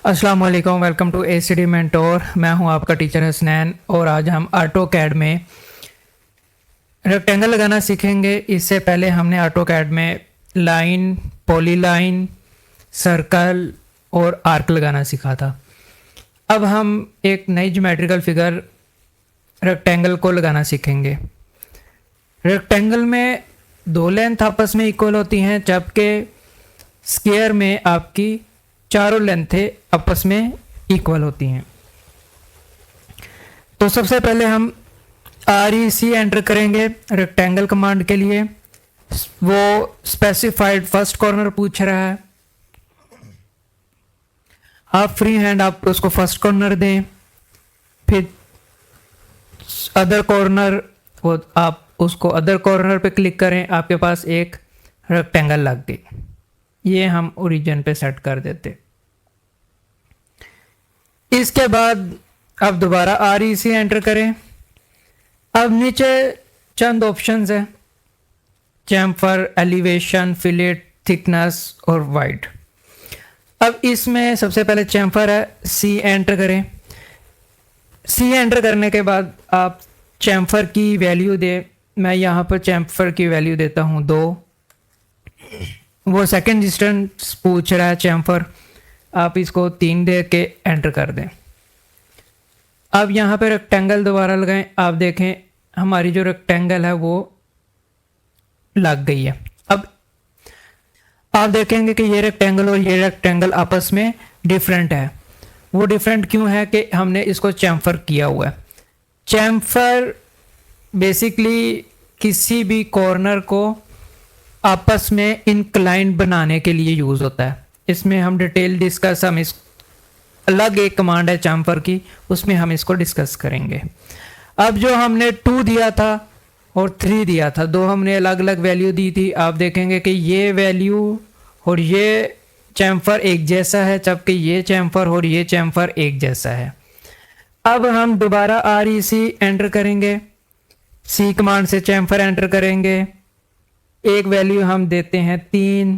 अस्सलाम वालेकुम, welcome to ACD mentor. मैं हूं आपका टीचर हसनैन और आज हम ऑटोकैड में रेक्टेंगल लगाना सीखेंगे। इससे पहले हमने ऑटोकैड में लाइन, पॉलीलाइन, सर्कल और आर्क लगाना सीखा था। अब हम एक नई ज्योमेट्रिकल फिगर रेक्टेंगल को लगाना सीखेंगे। रेक्टेंगल में दो लेंथ आपस में इक्वल होती हैं, जबकि स्क्वायर में आपकी चारों लेंथें आपस में इक्वल होती हैं। तो सबसे पहले हम REC एंटर करेंगे रेक्टेंगल कमांड के लिए। वो स्पेसिफाइड फर्स्ट कॉर्नर पूछ रहा है, आप फ्री हैंड आप उसको फर्स्ट कॉर्नर दें, फिर अदर कॉर्नर, वो आप उसको अदर कॉर्नर पे क्लिक करें, आपके पास एक रेक्टेंगल लग गई। ये हम ओरिजिन पे सेट कर देते। इसके बाद अब दोबारा REC एंटर करें। अब नीचे चंद ऑप्शंस हैं, चैम्फर, एलिवेशन, फिलेट, थिकनेस और वाइड। अब इसमें सबसे पहले चैम्फर है, C एंटर करें। C एंटर करने के बाद आप चैम्फर की वैल्यू दें। मैं यहाँ पर चैम्फर की वैल्यू देता हूँ 2। वो सेकंड डिस्टेंस पूछ रहा है चैम्फर, आप इसको 3 दे के एंटर कर दें। अब यहाँ पे रेक्टेंगल दोबारा लगाएं। आप देखें हमारी जो रेक्टेंगल है वो लग गई है। अब आप देखेंगे कि ये रेक्टेंगल और ये रेक्टेंगल आपस में डिफरेंट है। वो डिफरेंट क्यों है कि हमने इसको चैम्फर किया हुआ है। चैम्फर बेसिकली किसी भी कॉर्नर को आपस में इंक्लाइन बनाने के लिए यूज़ होता है। इसमें हम डिटेल डिस्कस, हम इस अलग एक कमांड है चैम्फर की, उसमें हम इसको डिस्कस करेंगे। अब जो हमने 2 दिया था और 3 दिया था, 2 हमने अलग अलग वैल्यू दी थी। आप देखेंगे कि ये वैल्यू और ये चैम्फर एक जैसा है, जबकि ये चैम्फर और ये चैम्फर एक जैसा है। अब हम दोबारा REC एंटर करेंगे, C कमांड से चैम्फर एंटर करेंगे। एक वैल्यू हम देते हैं 3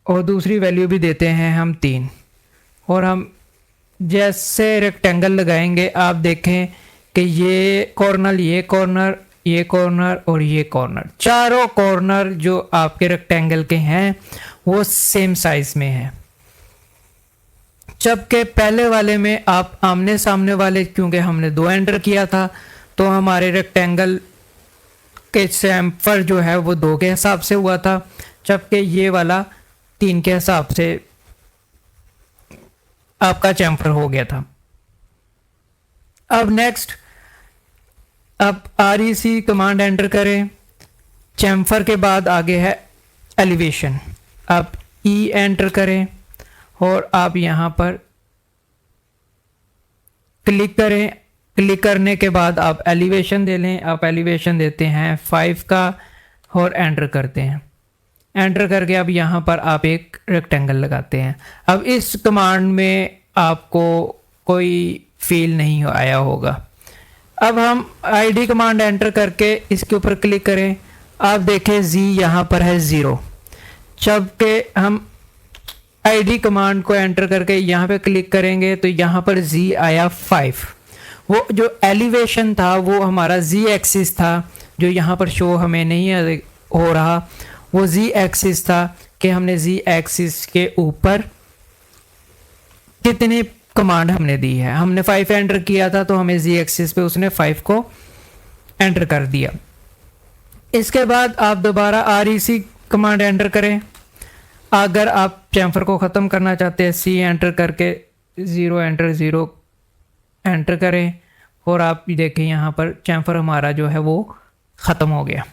और दूसरी वैल्यू भी देते हैं हम 3, और हम जैसे रेक्टेंगल लगाएंगे आप देखें कि ये कॉर्नर, ये कॉर्नर, ये कॉर्नर और ये कॉर्नर, चारों कॉर्नर जो आपके रेक्टेंगल के हैं वो सेम साइज में है। जबकि पहले वाले में आप आमने सामने वाले, क्योंकि हमने 2 एंटर किया था, तो हमारे रेक्टेंगल के चैम्फर जो है वो 2 के हिसाब से हुआ था, जबकि ये वाला 3 के हिसाब से आपका चैम्फर हो गया था। अब नेक्स्ट आप REC कमांड एंटर करें। चैम्फर के बाद आगे है एलिवेशन, आप E एंटर करें और आप यहाँ पर क्लिक करें। क्लिक करने के बाद आप एलिवेशन दे लें। आप एलिवेशन देते हैं 5 का और एंटर करते हैं। एंटर करके अब यहाँ पर आप एक रेक्टेंगल लगाते हैं। अब इस कमांड में आपको कोई फील नहीं आया होगा। अब हम ID कमांड एंटर करके इसके ऊपर क्लिक करें। आप देखें Z यहाँ पर है 0, जबकि हम ID कमांड को एंटर करके यहाँ पे क्लिक करेंगे तो यहाँ पर Z आया 5। वो जो एलिवेशन था वो हमारा Z एक्सिस था, जो यहाँ पर शो हमें नहीं हो रहा, वो Z एक्सिस था कि हमने Z एक्सिस के ऊपर कितनी कमांड हमने दी है। हमने 5 एंटर किया था तो हमें Z एक्सिस पे उसने 5 को एंटर कर दिया। इसके बाद आप दोबारा REC कमांड एंटर करें। अगर आप चैम्फर को ख़त्म करना चाहते हैं, C एंटर करके 0 एंटर 0 एंटर करें और आप देखें यहाँ पर चैम्फर हमारा जो है वो ख़त्म हो गया।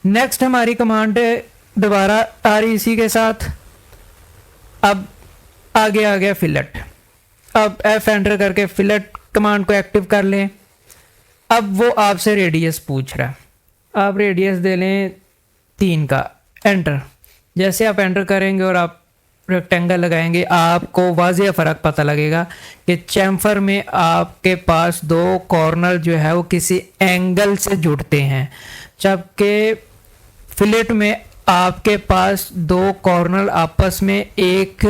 नेक्स्ट हमारी कमांड है दोबारा REC के साथ। अब आगे आ गया फिलेट। अब F एंटर करके फिलेट कमांड को एक्टिव कर लें। अब वो आपसे रेडियस पूछ रहा है, आप रेडियस दे लें 3 का, एंटर। जैसे आप एंटर करेंगे और आप रेक्टेंगल लगाएंगे, आपको वाज़ेह फ़र्क पता लगेगा कि चैम्फर में आपके पास 2 कॉर्नर जो है वो किसी एंगल से जुड़ते हैं, जबकि फिलेट में आपके पास 2 कॉर्नर आपस में एक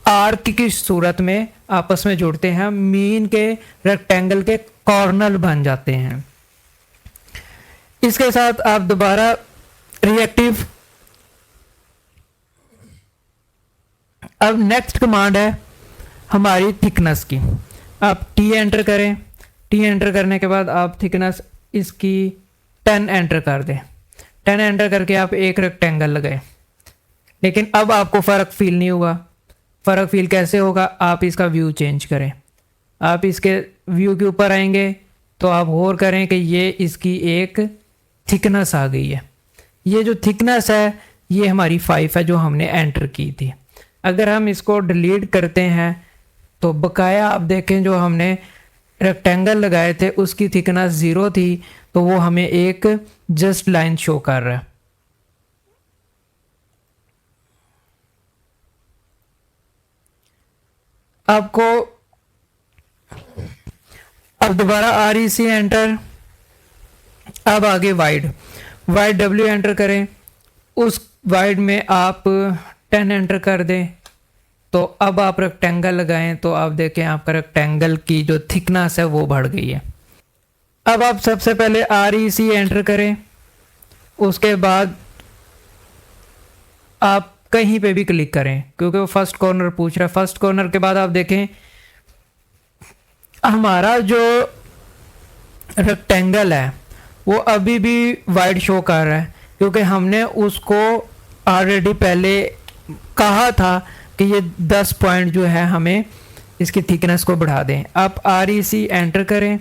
आर्क की सूरत में आपस में जुड़ते हैं, मीन के रेक्टेंगल के कॉर्नर बन जाते हैं। इसके साथ आप दोबारा रिएक्टिव, अब नेक्स्ट कमांड है हमारी थिकनेस की। आप टी एंटर करें, टी एंटर करने के बाद आप थिकनेस इसकी 10 एंटर कर दें। 10 एंटर करके आप एक रेक्टेंगल लगाएं, लेकिन अब आपको फ़र्क फील नहीं हुआ। फ़र्क फील कैसे होगा? आप इसका व्यू चेंज करें। आप इसके व्यू के ऊपर आएंगे तो आप गौर करें कि ये इसकी एक थिकनेस आ गई है। ये जो थिकनेस है ये हमारी 5 है जो हमने एंटर की थी। अगर हम इसको डिलीट करते हैं तो बकाया आप देखें जो हमने रेक्टेंगल लगाए थे उसकी थिकनेस 0 थी, तो वो हमें एक जस्ट लाइन शो कर रहा है। आपको अब दोबारा REC एंटर, अब आगे वाइड W एंटर करें, उस वाइड में आप 10 एंटर कर दें, तो अब आप रेक्टेंगल लगाएं तो आप देखें आपका रेक्टेंगल की जो थिकनेस है वो बढ़ गई है। अब आप सबसे पहले REC एंटर करें, उसके बाद आप कहीं पे भी क्लिक करें क्योंकि वो फर्स्ट कॉर्नर पूछ रहा है। फर्स्ट कॉर्नर के बाद आप देखें हमारा जो रेक्टेंगल है वो अभी भी वाइड शो कर रहा है क्योंकि हमने उसको ऑलरेडी पहले कहा था कि ये 10 पॉइंट जो है हमें इसकी थिकनेस को बढ़ा दें। आप REC एंटर करें,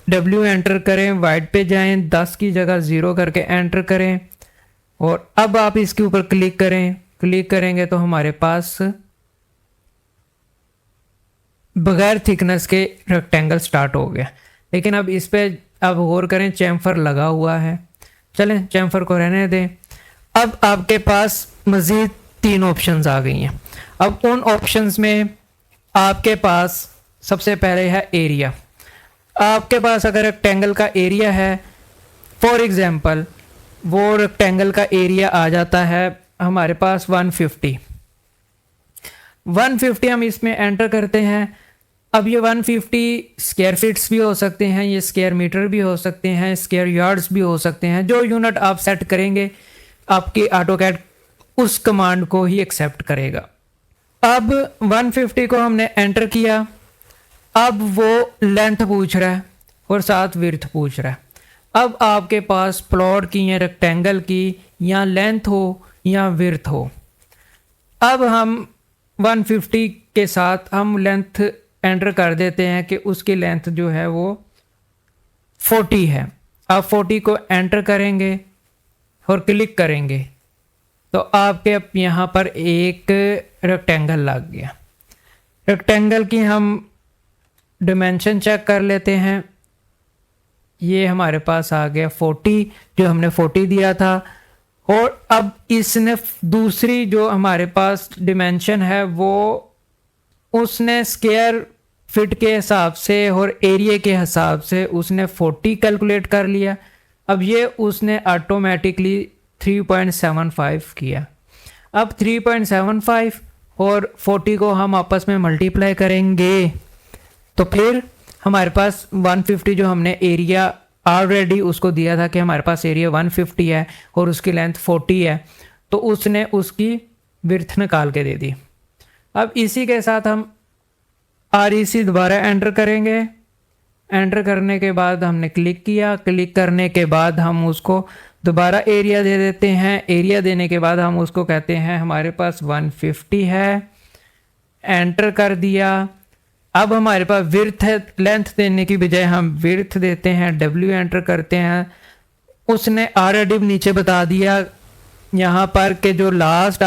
W एंटर करें, वाइड पे जाएं, 10 की जगह 0 करके एंटर करें और अब आप इसके ऊपर क्लिक करें। क्लिक करेंगे तो हमारे पास बगैर थिकनेस के रेक्टेंगल स्टार्ट हो गया। लेकिन अब इस पे अब गौर करें, चैम्फर लगा हुआ है। चलें चैम्फर को रहने दें। अब आपके पास मज़ीद 3 ऑप्शंस आ गई हैं। अब उन ऑप्शंस में आपके पास सबसे पहले है एरिया। आपके पास अगर रेक्टेंगल का एरिया है, फॉर एग्जांपल वो रेक्टेंगल का एरिया आ जाता है हमारे पास 150 हम इसमें एंटर करते हैं। अब ये 150 स्क्वायर फीट्स भी हो सकते हैं, ये स्क्वायर मीटर भी हो सकते हैं, स्क्वायर यार्ड्स भी हो सकते हैं। जो यूनिट आप सेट करेंगे आपकी ऑटोकैड उस कमांड को ही एक्सेप्ट करेगा। अब 150 को हमने एंटर किया, अब वो लेंथ पूछ रहा है और साथ विड्थ पूछ रहा है। अब आपके पास प्लॉट की या रेक्टेंगल की या लेंथ हो या विड्थ हो। अब हम 150 के साथ हम लेंथ एंटर कर देते हैं कि उसकी लेंथ जो है वो 40 है। आप 40 को एंटर करेंगे और क्लिक करेंगे तो आपके यहाँ पर एक रेक्टेंगल लग गया। रेक्टेंगल की हम डिमेंशन चेक कर लेते हैं। ये हमारे पास आ गया 40, जो हमने 40 दिया था। और अब इसने दूसरी जो हमारे पास डिमेंशन है वो उसने स्क्वायर फिट के हिसाब से और एरिया के हिसाब से उसने 40 कैलकुलेट कर लिया। अब ये उसने ऑटोमेटिकली 3.75 किया। अब 3.75 और 40 को हम आपस में मल्टीप्लाई करेंगे तो फिर हमारे पास 150 जो हमने एरिया ऑलरेडी उसको दिया था कि हमारे पास एरिया 150 है और उसकी लेंथ 40 है, तो उसने उसकी विड्थ निकाल के दे दी। अब इसी के साथ हम REC दोबारा एंटर करेंगे। एंटर करने के बाद हमने क्लिक किया। क्लिक करने के बाद हम उसको दोबारा एरिया दे देते हैं। एरिया देने के बाद हम उसको कहते हैं हमारे पास 150 है। एंटर कर दिया। अब हमारे पास विड्थ है, लेंथ देने की बजाय हम विड्थ देते हैं। W एंटर करते हैं। उसने ऑलरेडी नीचे बता दिया यहाँ पर कि जो लास्ट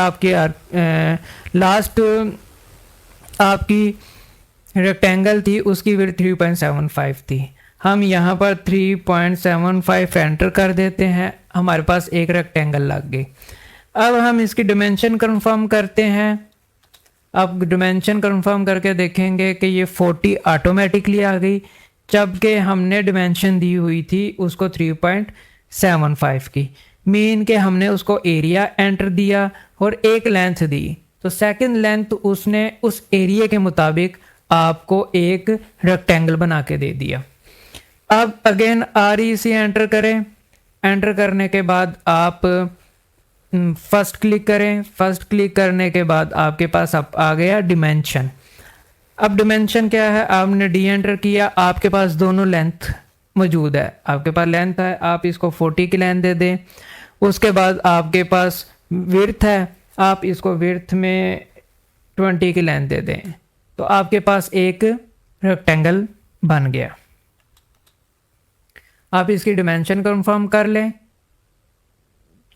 आपकी रेक्टेंगल थी उसकी विड्थ 3.75 थी। हम यहाँ पर 3.75 एंटर कर देते हैं। हमारे पास एक रेक्टेंगल लग गई। अब हम इसकी डिमेंशन कंफर्म करते हैं। अब डिमेंशन कंफर्म करके देखेंगे कि ये 40 ऑटोमेटिकली आ गई, जबकि हमने डिमेंशन दी हुई थी उसको 3.75 की। मीन के हमने उसको एरिया एंटर दिया और एक लेंथ दी, तो सेकंड लेंथ उसने उस एरिया के मुताबिक आपको एक रेक्टेंगल बना के दे दिया। अब अगेन REC एंटर करें। एंटर करने के बाद आप फर्स्ट क्लिक करें। फर्स्ट क्लिक करने के बाद आपके पास अब आ गया डिमेंशन। अब डिमेंशन क्या है, आपने डी एंटर किया, आपके पास दोनों लेंथ मौजूद है। आपके पास लेंथ है, आप इसको 40 की लेंथ दे दें। उसके बाद आपके पास विड्थ है, आप इसको विड्थ में 20 की लेंथ दे दें, तो आपके पास एक रेक्टेंगल बन गया। आप इसकी डिमेंशन कंफर्म कर लें।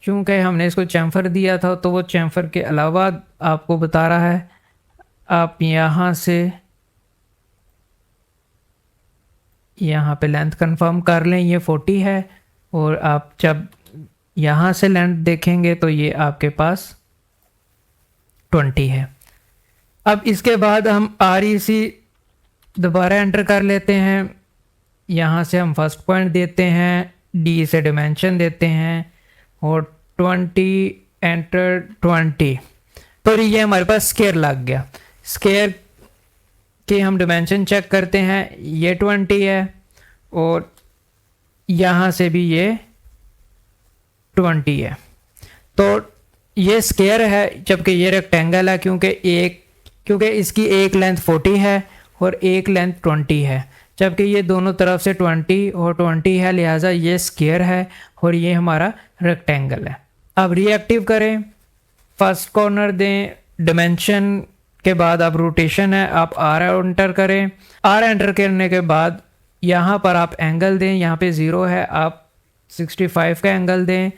चूँकि हमने इसको चैम्फर दिया था तो वो चैम्फर के अलावा आपको बता रहा है। आप यहाँ से यहाँ पे लेंथ कंफर्म कर लें, ये 40 है, और आप जब यहाँ से लेंथ देखेंगे तो ये आपके पास 20 है। अब इसके बाद हम REC दोबारा एंटर कर लेते हैं। यहाँ से हम फर्स्ट पॉइंट देते हैं, D से डिमेंशन देते हैं, और 20 एंटर 20, तो ये हमारे पास स्क्वायर लग गया। स्क्वायर के हम डिमेंशन चेक करते हैं, ये 20 है, और यहाँ से भी ये 20 है, तो ये स्क्वायर है, जबकि ये रेक्टेंगल है, क्योंकि इसकी एक लेंथ 40 है और एक लेंथ 20 है, जबकि ये दोनों तरफ से 20 और 20 है, लिहाजा ये स्क्वायर है और ये हमारा रेक्टेंगल है। अब रिएक्टिव करें, फर्स्ट कॉर्नर दें, डिमेंशन के बाद अब रोटेशन है, आप R एंटर करें। R एंटर करने के बाद यहाँ पर आप एंगल दें, यहाँ पे 0 है, आप 65 का एंगल दें।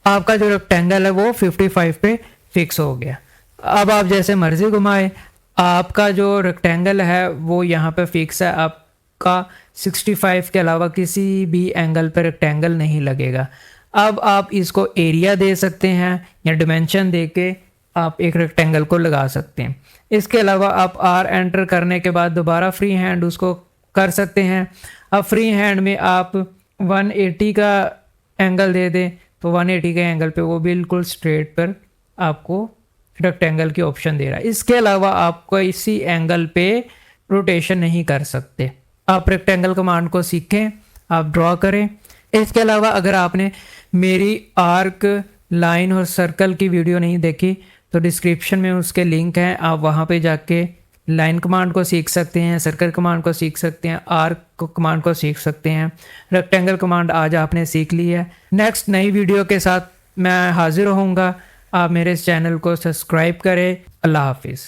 आपका जो रेक्टेंगल है वो 55 पे फिक्स हो गया। अब आप जैसे मर्जी घुमाएं, आपका जो रेक्टेंगल है वो यहाँ पे फिक्स है, आपका 65 के अलावा किसी भी एंगल पर रेक्टेंगल नहीं लगेगा। अब आप इसको एरिया दे सकते हैं या डिमेंशन दे के आप एक रेक्टेंगल को लगा सकते हैं। इसके अलावा आप R एंटर करने के बाद दोबारा फ्री हैंड उसको कर सकते हैं। अब फ्री हैंड में आप 180 का एंगल दे दें, तो 180 के एंगल पे वो बिल्कुल स्ट्रेट पर आपको रेक्टेंगल की ऑप्शन दे रहा है। इसके अलावा आप किसी एंगल पे रोटेशन नहीं कर सकते। आप रेक्टेंगल कमांड को सीखें, आप ड्रॉ करें। इसके अलावा अगर आपने मेरी आर्क, लाइन और सर्कल की वीडियो नहीं देखी तो डिस्क्रिप्शन में उसके लिंक हैं, आप वहाँ पे जाके लाइन कमांड को सीख सकते हैं, सर्कल कमांड को सीख सकते हैं, आर्क कमांड को सीख सकते हैं। रेक्टेंगल कमांड आज आपने सीख ली है। नेक्स्ट नई वीडियो के साथ मैं हाजिर होऊंगा। आप मेरे इस चैनल को सब्सक्राइब करें। अल्लाह हाफिज़।